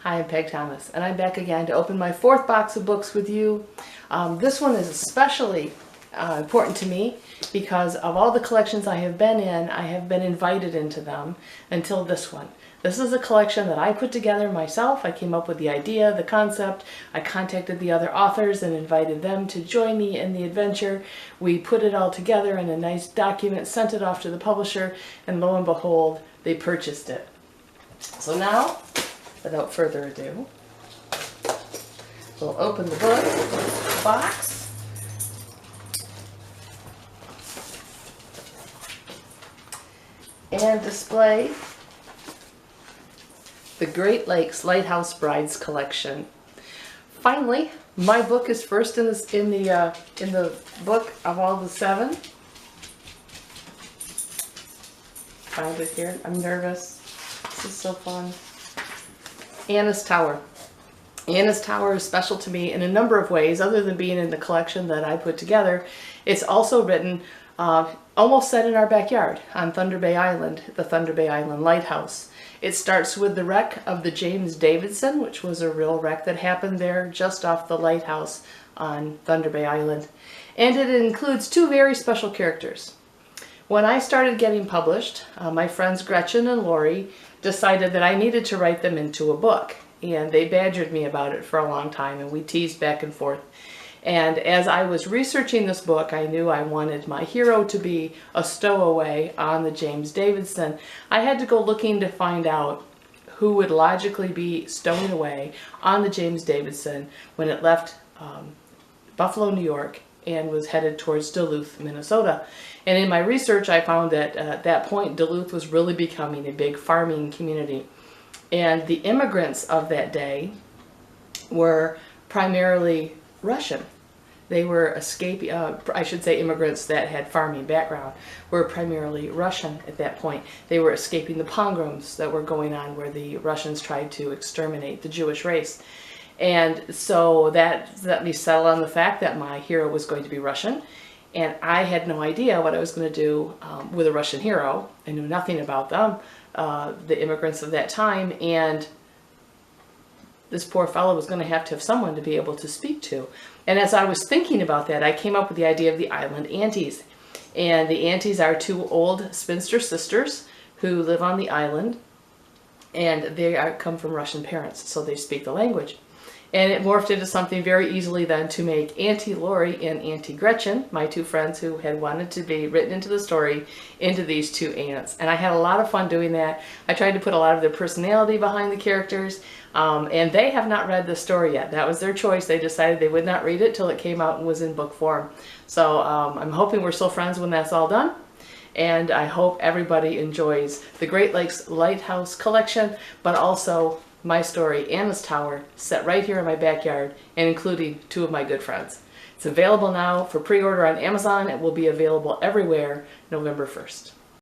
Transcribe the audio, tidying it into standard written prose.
Hi, I'm Peg Thomas, and I'm back again to open my fourth box of books with you. This one is especially important to me because of all the collections I have been in, I have been invited into them until this one. This is a collection that I put together myself. I came up with the idea, the concept. I contacted the other authors and invited them to join me in the adventure. We put it all together in a nice document, sent it off to the publisher, and lo and behold, they purchased it. So now, without further ado, we'll open the box. And display the Great Lakes Lighthouse Brides collection. Finally, my book is first in the book of all the 7. Find it here. I'm nervous. This is so fun. Anna's Tower. Anna's Tower is special to me in a number of ways, other than being in the collection that I put together. It's also written almost set in our backyard on Thunder Bay Island, the Thunder Bay Island Lighthouse. It starts with the wreck of the James Davidson, which was a real wreck that happened there just off the lighthouse on Thunder Bay Island. And it includes 2 very special characters. When I started getting published, my friends Gretchen and Lori decided that I needed to write them into a book. And they badgered me about it for a long time, and we teased back and forth. And as I was researching this book, I knew I wanted my hero to be a stowaway on the James Davidson. I had to go looking to find out who would logically be stowing away on the James Davidson when it left Buffalo, New York, and was headed towards Duluth, Minnesota. And in my research, I found that at that point, Duluth was really becoming a big farming community. And the immigrants of that day were primarily Russian. They were immigrants that had farming background were primarily Russian at that point. They were escaping the pogroms that were going on where the Russians tried to exterminate the Jewish race. And so that let me settle on the fact that my hero was going to be Russian. And I had no idea what I was going to do with a Russian hero. I knew nothing about them, the immigrants of that time, and this poor fellow was going to have someone to be able to speak to. And as I was thinking about that, I came up with the idea of the island aunties. And the aunties are 2 old spinster sisters who live on the island, and they come from Russian parents, so they speak the language. And it morphed into something very easily then to make Auntie Lori and Auntie Gretchen, my 2 friends who had wanted to be written into the story, into these 2 aunts. And I had a lot of fun doing that. I tried to put a lot of their personality behind the characters, and they have not read the story yet. That was their choice. They decided they would not read it till it came out and was in book form. So I'm hoping we're still friends when that's all done. And I hope everybody enjoys the Great Lakes Lighthouse collection, but also my story, Anna's Tower, set right here in my backyard and including 2 of my good friends. It's available now for pre-order on Amazon. It will be available everywhere November 1st.